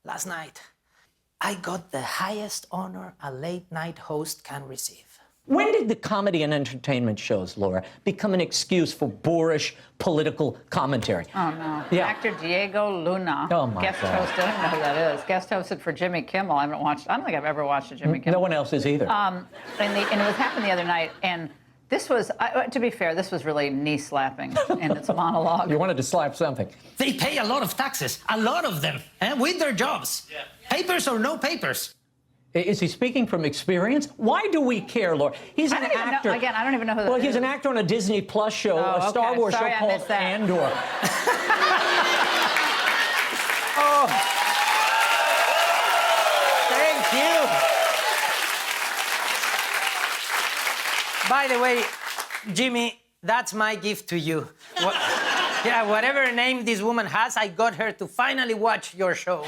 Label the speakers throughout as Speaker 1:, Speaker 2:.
Speaker 1: last night, I got the highest honor a late-night host can receive.
Speaker 2: When did the comedy and entertainment shows, Laura, become an excuse for boorish political commentary?
Speaker 3: Oh, no.
Speaker 2: Yeah.
Speaker 3: Actor Diego Luna.
Speaker 2: Oh, my
Speaker 3: guest
Speaker 2: God.
Speaker 3: hosted, I don't know who that is. Guest hosted for Jimmy Kimmel. I don't think I've ever watched a Jimmy Kimmel.
Speaker 2: No one else is either.
Speaker 3: And it was happened the other night, and this was, to be fair, this was really knee-slapping in its monologue.
Speaker 2: You wanted to slap something.
Speaker 1: They pay a lot of taxes, a lot of them, with their jobs. Yeah. Papers or no papers.
Speaker 2: Is he speaking from experience? Why do we care, Laura? He's an actor.
Speaker 3: Again, I don't even know who that is.
Speaker 2: Well, he's an actor on a Disney Plus show, a Star Wars show called Andor.
Speaker 1: Oh, thank you. By the way, Jimmy, that's my gift to you. Whatever name this woman has, I got her to finally watch your show.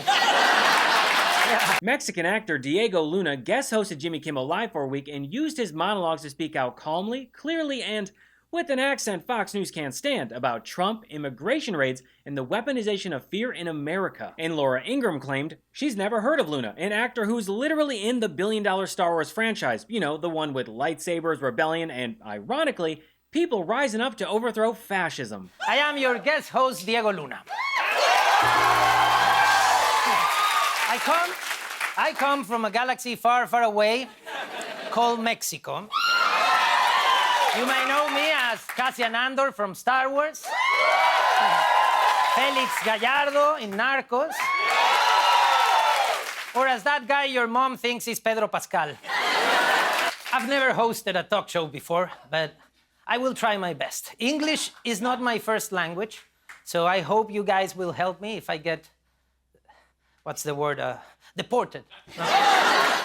Speaker 4: Mexican actor Diego Luna guest hosted Jimmy Kimmel Live for a week and used his monologues to speak out calmly, clearly, and with an accent Fox News can't stand about Trump, immigration raids, and the weaponization of fear in America. And Laura Ingraham claimed she's never heard of Luna, an actor who's literally in the billion-dollar Star Wars franchise. You know, the one with lightsabers, rebellion, and, ironically, people rising up to overthrow fascism.
Speaker 1: I am your guest host, Diego Luna. I come from a galaxy far, far away called Mexico. You may know me as Cassian Andor from Star Wars, Felix Gallardo in Narcos, or as that guy your mom thinks is Pedro Pascal. I've never hosted a talk show before, but I will try my best. English is not my first language, so I hope you guys will help me if I get, what's the word, deported.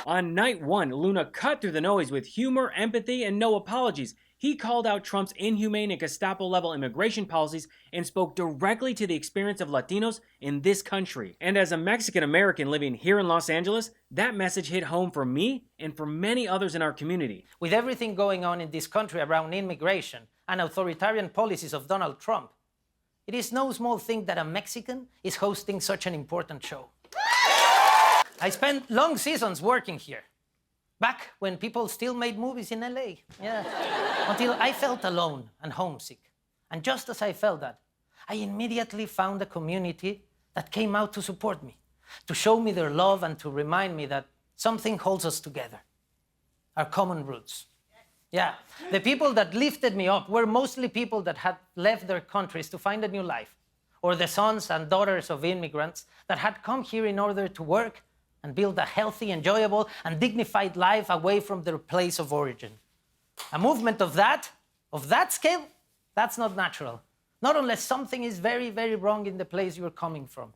Speaker 4: On night one, Luna cut through the noise with humor, empathy, and no apologies. He called out Trump's inhumane and Gestapo-level immigration policies and spoke directly to the experience of Latinos in this country. And as a Mexican-American living here in Los Angeles, that message hit home for me and for many others in our community.
Speaker 1: With everything going on in this country around immigration and authoritarian policies of Donald Trump, it is no small thing that a Mexican is hosting such an important show. I spent long seasons working here, back when people still made movies in LA. Yeah. Until I felt alone and homesick. And just as I felt that, I immediately found a community that came out to support me, to show me their love and to remind me that something holds us together, our common roots. Yeah, the people that lifted me up were mostly people that had left their countries to find a new life, or the sons and daughters of immigrants that had come here in order to work and build a healthy, enjoyable, and dignified life away from their place of origin. A movement of that scale, that's not natural. Not unless something is very, very wrong in the place you're coming from.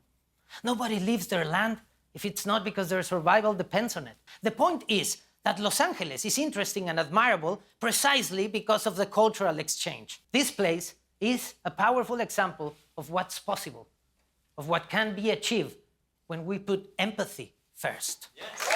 Speaker 1: Nobody leaves their land if it's not because their survival depends on it. The point is that Los Angeles is interesting and admirable precisely because of the cultural exchange. This place is a powerful example of what's possible, of what can be achieved when we put empathy first. Yes.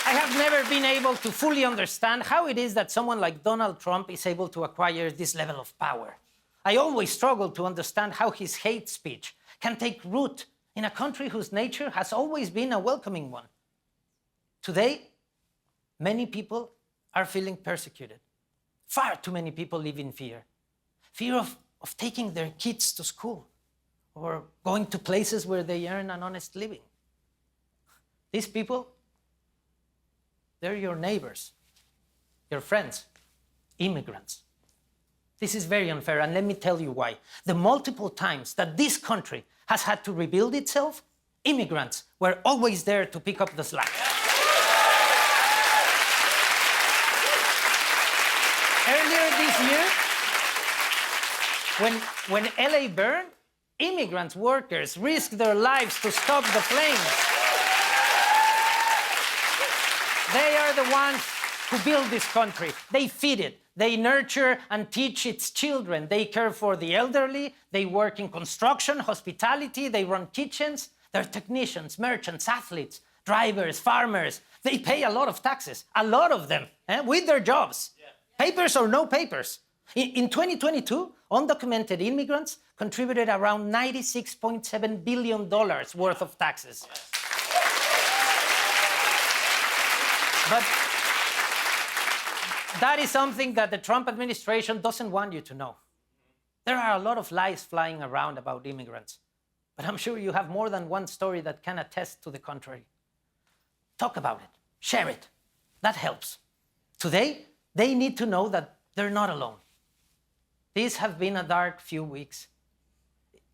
Speaker 1: I have never been able to fully understand how it is that someone like Donald Trump is able to acquire this level of power. I always struggle to understand how his hate speech can take root in a country whose nature has always been a welcoming one. Today, many people are feeling persecuted. Far too many people live in fear. Fear of taking their kids to school or going to places where they earn an honest living. These people, they're your neighbors, your friends, immigrants. This is very unfair, and let me tell you why. The multiple times that this country has had to rebuild itself, immigrants were always there to pick up the slack. Earlier this year, when LA burned, immigrant workers risked their lives to stop the flames. They are the ones who build this country. They feed it. They nurture and teach its children. They care for the elderly. They work in construction, hospitality. They run kitchens. They're technicians, merchants, athletes, drivers, farmers. They pay a lot of taxes, a lot of them, with their jobs. Yeah. Papers or no papers. In 2022, undocumented immigrants contributed around $96.7 billion worth of taxes. But that is something that the Trump administration doesn't want you to know. There are a lot of lies flying around about immigrants, but I'm sure you have more than one story that can attest to the contrary. Talk about it, share it. That helps. Today, they need to know that they're not alone. These have been a dark few weeks.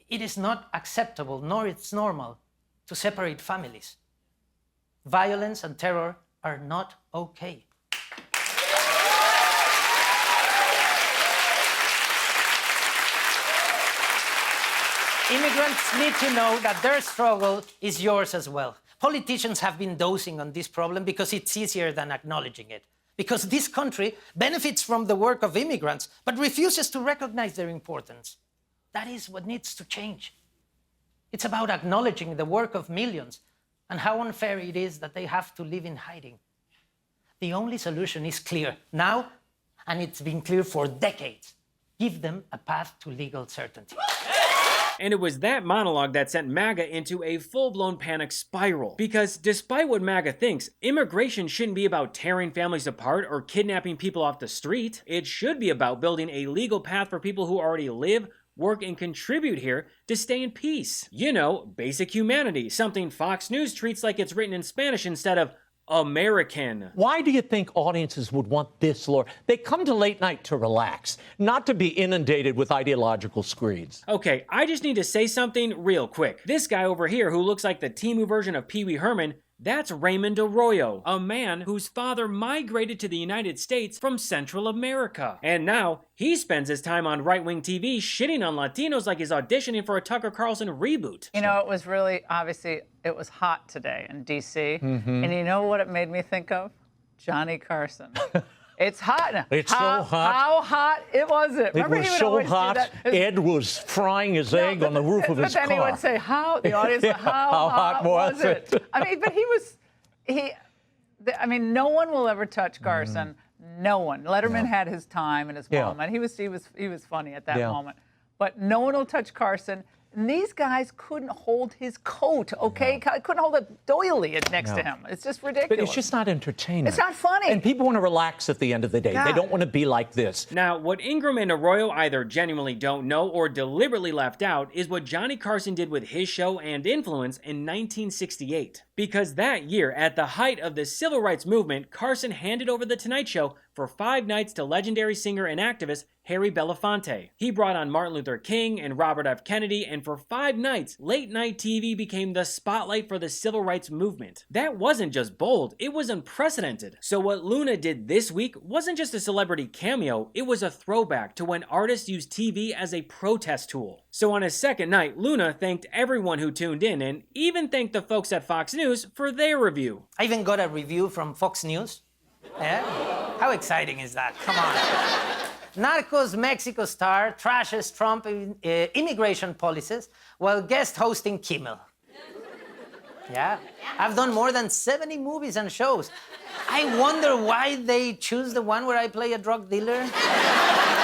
Speaker 1: It is not acceptable, nor it's normal, to separate families. Violence and terror are not okay. Immigrants need to know that their struggle is yours as well. Politicians have been dosing on this problem because it's easier than acknowledging it. Because this country benefits from the work of immigrants, but refuses to recognize their importance. That is what needs to change. It's about acknowledging the work of millions and how unfair it is that they have to live in hiding. The only solution is clear now, and it's been clear for decades. Give them a path to legal certainty.
Speaker 4: And it was that monologue that sent MAGA into a full-blown panic spiral. Because despite what MAGA thinks, immigration shouldn't be about tearing families apart or kidnapping people off the street. It should be about building a legal path for people who already live, work, and contribute here to stay in peace. You know, basic humanity, something Fox News treats like it's written in Spanish instead of American.
Speaker 2: Why do you think audiences would want this, Laura? They come to late night to relax, not to be inundated with ideological screeds.
Speaker 4: Okay, I just need to say something real quick. This guy over here who looks like the Timu version of Pee Wee Herman, that's Raymond Arroyo, a man whose father migrated to the United States from Central America. And now, he spends his time on right-wing TV shitting on Latinos like he's auditioning for a Tucker Carlson reboot.
Speaker 3: You know, it was really, obviously, it was hot today in D.C. And you know what it made me think of? Johnny Carson. It's hot now.
Speaker 2: It's so hot.
Speaker 3: How hot it was it?
Speaker 2: It was so hot, Ed was frying his egg on the roof of his car.
Speaker 3: But then he would say, the audience, how hot was it? I mean, but I mean, no one will ever touch Carson. No one. Letterman had his time and his moment. He was funny at that moment. But no one will touch Carson. And these guys couldn't hold his coat, okay? Couldn't hold a doily next to him. It's just ridiculous.
Speaker 2: But it's just not entertainment.
Speaker 3: It's not funny.
Speaker 2: And people want to relax at the end of the day.
Speaker 3: God.
Speaker 2: They don't want to be like this.
Speaker 4: Now, what Ingram and Arroyo either genuinely don't know or deliberately left out is what Johnny Carson did with his show and influence in 1968. Because that year, at the height of the civil rights movement, Carson handed over The Tonight Show for 5 nights to legendary singer and activist Harry Belafonte. He brought on Martin Luther King and Robert F. Kennedy, and for 5 nights, late-night TV became the spotlight for the civil rights movement. That wasn't just bold, it was unprecedented. So what Luna did this week wasn't just a celebrity cameo, it was a throwback to when artists used TV as a protest tool. So on his second night, Luna thanked everyone who tuned in, and even thanked the folks at Fox News for their review.
Speaker 1: I even got a review from Fox News. Yeah? How exciting is that? Come on. Narcos Mexico star trashes Trump immigration policies while guest hosting Kimmel. Yeah, I've done more than 70 movies and shows. I wonder why they choose the one where I play a drug dealer.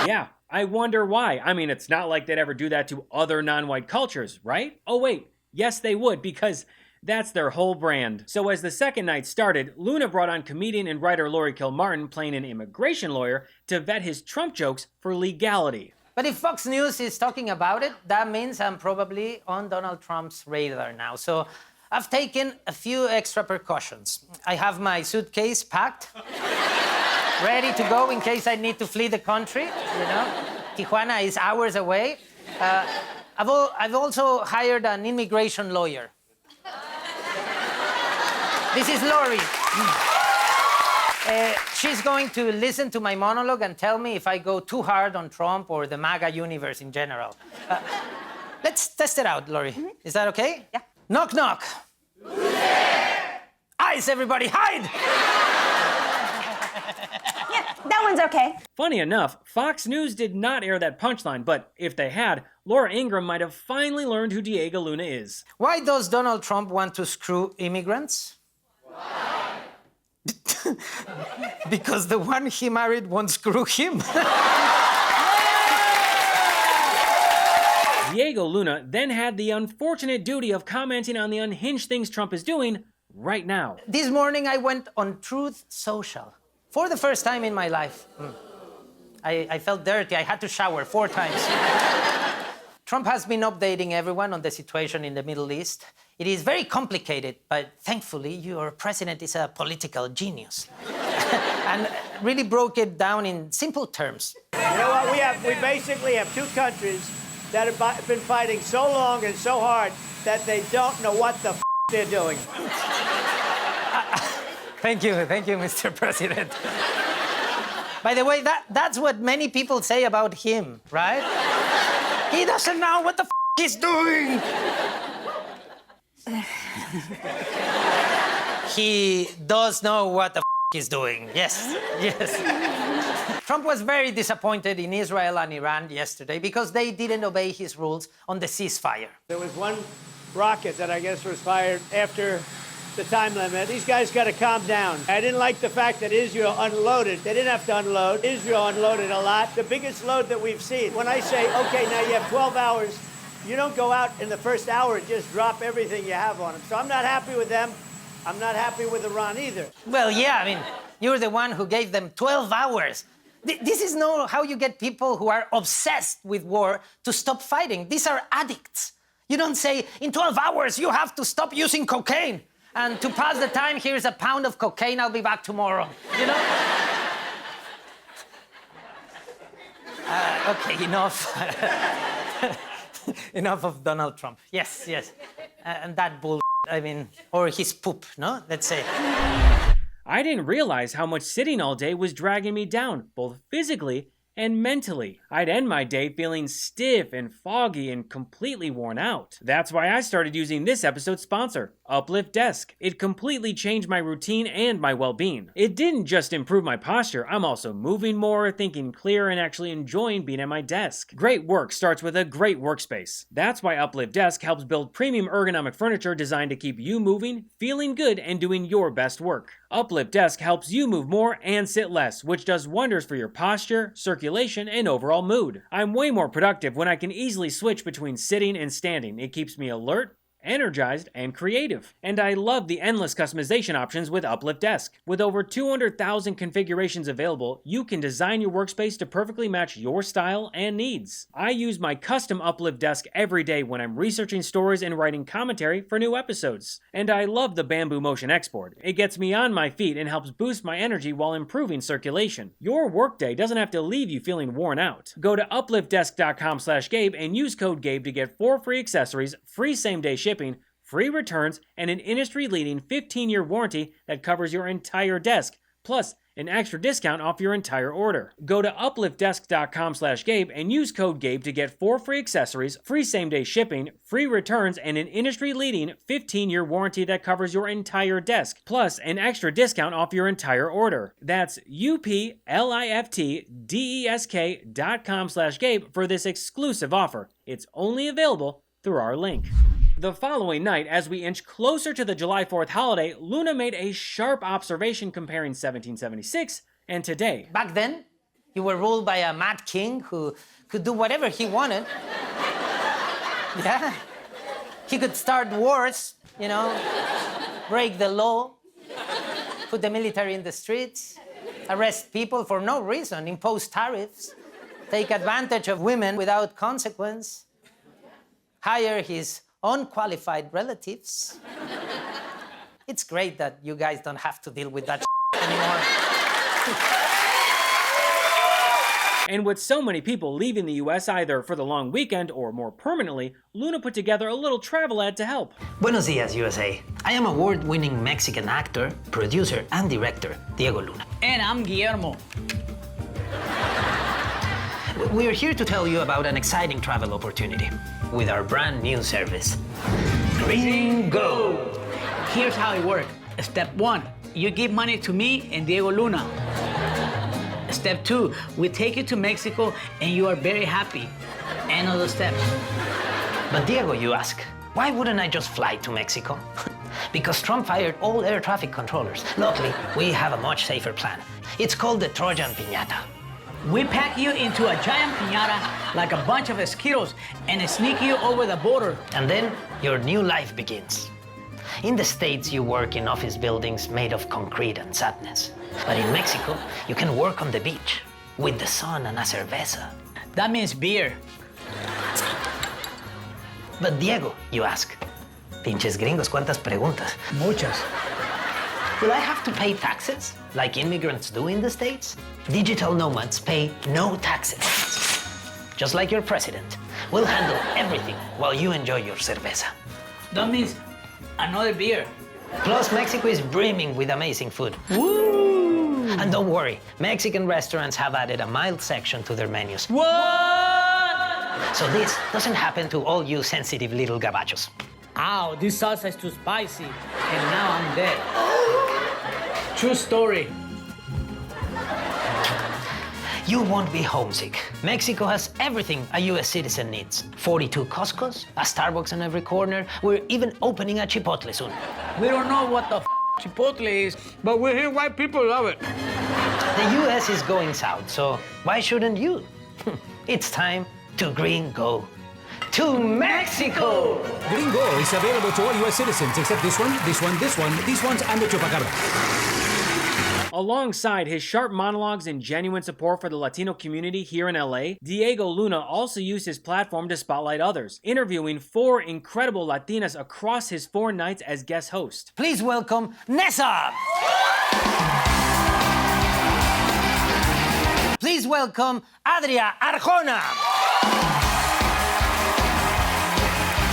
Speaker 4: Yeah, I wonder why. I mean, it's not like they'd ever do that to other non-white cultures, right? Oh wait, yes they would, because that's their whole brand. So as the second night started, Luna brought on comedian and writer Laurie Kilmartin playing an immigration lawyer to vet his Trump jokes for legality.
Speaker 1: But if Fox News is talking about it, that means I'm probably on Donald Trump's radar now. So I've taken a few extra precautions. I have my suitcase packed, ready to go in case I need to flee the country, you know. Tijuana is hours away. I've also hired an immigration lawyer. This is Laurie. She's going to listen to my monologue and tell me if I go too hard on Trump or the MAGA universe in general. Let's test it out, Laurie. Is that okay?
Speaker 5: Yeah.
Speaker 1: Knock, knock. Who's there? Eyes, everybody, hide!
Speaker 5: Yeah, that one's okay.
Speaker 4: Funny enough, Fox News did not air that punchline, but if they had, Laura Ingraham might have finally learned who Diego Luna is.
Speaker 1: Why does Donald Trump want to screw immigrants? Because the one he married won't screw him.
Speaker 4: Diego Luna then had the unfortunate duty of commenting on the unhinged things Trump is doing right now.
Speaker 1: This morning I went on Truth Social for the first time in my life. I felt dirty. I had to shower 4 times. Trump has been updating everyone on the situation in the Middle East. It is very complicated, but thankfully your president is a political genius. And really broke it down in simple terms.
Speaker 6: You know what? We basically have 2 countries that have been fighting so long and so hard that they don't know what the they're doing.
Speaker 1: Thank you, Mr. President. By the way, that's what many people say about him, right? He doesn't know what the he's doing. He does know what the he's doing. Yes. Trump was very disappointed in Israel and Iran yesterday because they didn't obey his rules on the ceasefire.
Speaker 6: There was one rocket that I guess was fired after the time limit. These guys got to calm down. I didn't like the fact that Israel unloaded. They didn't have to unload. Israel unloaded a lot. The biggest load that we've seen. When I say, okay, now you have 12 hours, you don't go out in the first hour and just drop everything you have on them. So I'm not happy with them. I'm not happy with Iran either.
Speaker 1: Well, yeah, I mean, you're the one who gave them 12 hours. This is not how you get people who are obsessed with war to stop fighting. These are addicts. You don't say, in 12 hours, you have to stop using cocaine. And to pass the time, here's a pound of cocaine, I'll be back tomorrow. You know? Okay, enough. Enough of Donald Trump. Yes. And that bull, I mean, or his poop, no? Let's say.
Speaker 4: I didn't realize how much sitting all day was dragging me down, both physically and mentally. I'd end my day feeling stiff and foggy and completely worn out. That's why I started using this episode's sponsor, Uplift Desk. It completely changed my routine and my well-being. It didn't just improve my posture, I'm also moving more, thinking clearer, and actually enjoying being at my desk. Great work starts with a great workspace. That's why Uplift Desk helps build premium ergonomic furniture designed to keep you moving, feeling good, and doing your best work. Uplift Desk helps you move more and sit less, which does wonders for your posture, circulation, and overall mood. I'm way more productive when I can easily switch between sitting and standing. It keeps me alert, energized, and creative. And I love the endless customization options with Uplift Desk. With over 200,000 configurations available, you can design your workspace to perfectly match your style and needs. I use my custom Uplift Desk every day when I'm researching stories and writing commentary for new episodes. And I love the Bamboo Motion Export. It gets me on my feet and helps boost my energy while improving circulation. Your workday doesn't have to leave you feeling worn out. Go to upliftdesk.com/Gabe and use code Gabe to get 4 free accessories, free same-day shipping, free returns, and an industry-leading 15-year warranty that covers your entire desk, plus an extra discount off your entire order. Go to upliftdesk.com/Gabe and use code Gabe to get 4 free accessories, free same-day shipping, free returns, and an industry-leading 15-year warranty that covers your entire desk, plus an extra discount off your entire order. That's upliftdesk.com/Gabe for this exclusive offer. It's only available through our link. The following night, as we inch closer to the July 4th holiday, Luna made a sharp observation comparing 1776 and today.
Speaker 1: Back then, you were ruled by a mad king who could do whatever he wanted. Yeah. He could start wars, you know, break the law, put the military in the streets, arrest people for no reason, impose tariffs, take advantage of women without consequence, hire his unqualified relatives. It's great that you guys don't have to deal with that anymore.
Speaker 4: And with so many people leaving the US either for the long weekend or more permanently, Luna put together a little travel ad to help.
Speaker 1: Buenos dias, USA. I am award-winning Mexican actor, producer, and director, Diego Luna.
Speaker 7: And I'm Guillermo.
Speaker 1: We're here to tell you about an exciting travel opportunity with our brand new service, Gringo.
Speaker 7: Here's how it works. Step 1, you give money to me and Diego Luna. Step 2, we take you to Mexico and you are very happy. End of the steps.
Speaker 1: But Diego, you ask, why wouldn't I just fly to Mexico? Because Trump fired all air traffic controllers. Luckily, we have a much safer plan. It's called the Trojan Piñata.
Speaker 7: We pack you into a giant piñata like a bunch of mosquitoes and sneak you over the border.
Speaker 1: And then your new life begins. In the States, you work in office buildings made of concrete and sadness. But in Mexico, you can work on the beach with the sun and a cerveza.
Speaker 7: That means beer.
Speaker 1: But Diego, you ask, pinches gringos, ¿cuántas preguntas?
Speaker 7: Muchas.
Speaker 1: Will I have to pay taxes like immigrants do in the States? Digital nomads pay no taxes. Just like your president. We'll handle everything while you enjoy your cerveza.
Speaker 7: That means another beer.
Speaker 1: Plus, Mexico is brimming with amazing food.
Speaker 7: Woo!
Speaker 1: And don't worry, Mexican restaurants have added a mild section to their menus.
Speaker 7: What?
Speaker 1: So this doesn't happen to all you sensitive little gabachos.
Speaker 7: Ow, this salsa is too spicy. And now I'm dead. True story.
Speaker 1: You won't be homesick. Mexico has everything a US citizen needs. 42 Costcos, a Starbucks on every corner. We're even opening a Chipotle soon.
Speaker 7: We don't know what the Chipotle is, but we hear white people love it.
Speaker 1: The US is going south, so why shouldn't you? It's time to gringo. To Mexico!
Speaker 8: Gringo is available to all U.S. citizens except this one, this one, this one, these ones, and the chupacabra.
Speaker 4: Alongside his sharp monologues and genuine support for the Latino community here in LA, Diego Luna also used his platform to spotlight others, interviewing 4 incredible Latinas across his 4 nights as guest host.
Speaker 1: Please welcome Nessa! Please welcome Adria Arjona!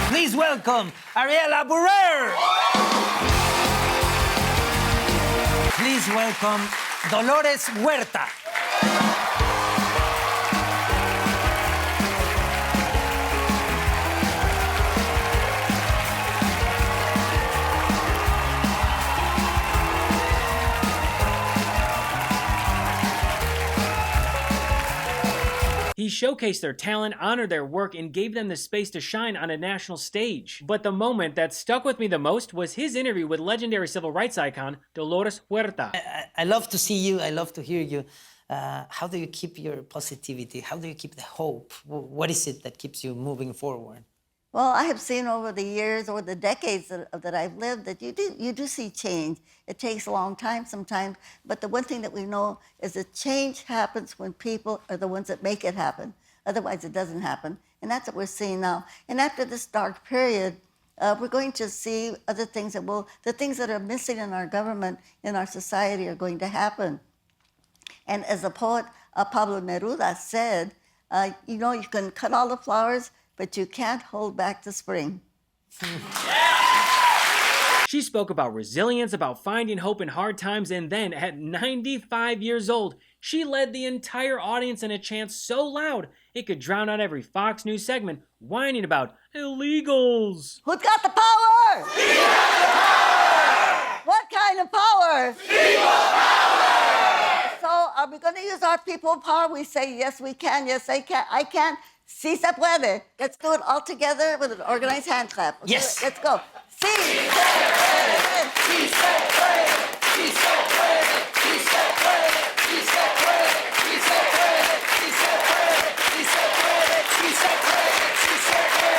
Speaker 1: Please welcome Ariela Burrer! Please welcome Dolores Huerta.
Speaker 4: He showcased their talent, honored their work, and gave them the space to shine on a national stage. But the moment that stuck with me the most was his interview with legendary civil rights icon Dolores Huerta.
Speaker 1: I love to see you. I love to hear you. How do you keep your positivity? How do you keep the hope? What is it that keeps you moving forward?
Speaker 9: Well, I have seen over the years, over the decades that I've lived, that you do see change. It takes a long time sometimes, but the one thing that we know is that change happens when people are the ones that make it happen. Otherwise, it doesn't happen, and that's what we're seeing now. And after this dark period, we're going to see other things the things that are missing in our government, in our society, are going to happen. And as the poet Pablo Neruda said, you know, you can cut all the flowers, but you can't hold back the spring.
Speaker 4: She spoke about resilience, about finding hope in hard times, and then at 95 years old, she led the entire audience in a chant so loud it could drown out every Fox News segment whining about illegals.
Speaker 9: Who's got the power? We got the power! What kind of power? People power! So are we going to use our people power? We say, yes, we can. Yes, I can. Si se puede. Let's do it all together with an organized hand clap.
Speaker 1: Yes.
Speaker 9: Let's go. Si se puede. Si se puede. Si se puede. Si se puede. Si se puede. Si se puede. Si se puede. Si se puede. Si se puede. Si se puede.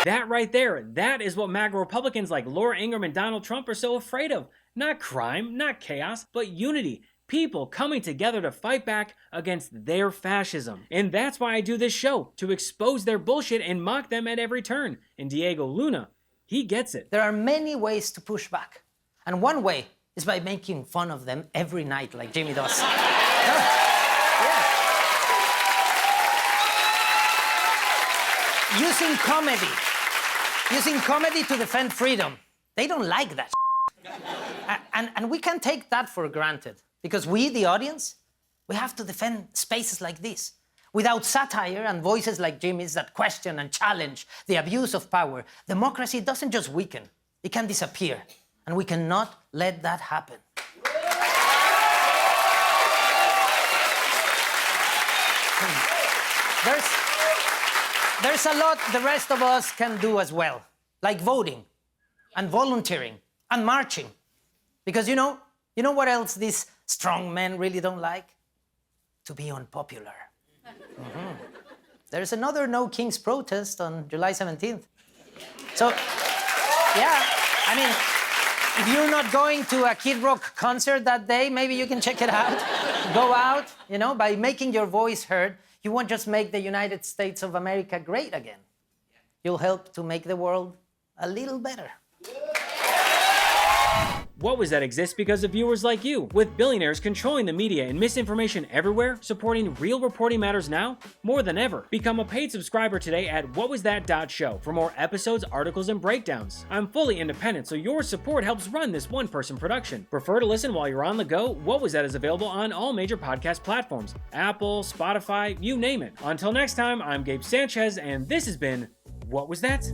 Speaker 4: That right there, that is what MAGA Republicans like Laura Ingraham and Donald Trump are so afraid of. Not crime, not chaos, but unity. People coming together to fight back against their fascism. And that's why I do this show, to expose their bullshit and mock them at every turn. And Diego Luna, he gets it.
Speaker 1: There are many ways to push back. And one way is by making fun of them every night like Jimmy does. Using comedy to defend freedom. They don't like that. And we can take that for granted because we, the audience, we have to defend spaces like this. Without satire and voices like Jimmy's that question and challenge the abuse of power, democracy doesn't just weaken, it can disappear. And we cannot let that happen. There's a lot the rest of us can do as well. like voting and volunteering and marching. Because you know what else these strong men really don't like? To be unpopular. There's another No Kings protest on July 17th. So, yeah, I mean, if you're not going to a Kid Rock concert that day, maybe you can check it out. Go out, by making your voice heard, you won't just make the United States of America great again. You'll help to make the world a little better.
Speaker 4: What Was That exists because of viewers like you. With billionaires controlling the media and misinformation everywhere, supporting real reporting matters now more than ever. Become a paid subscriber today at whatwasthat.show for more episodes, articles, and breakdowns. I'm fully independent, so your support helps run this one-person production. Prefer to listen while you're on the go? What Was That is available on all major podcast platforms. Apple, Spotify, you name it. Until next time, I'm Gabe Sanchez, and this has been What Was That?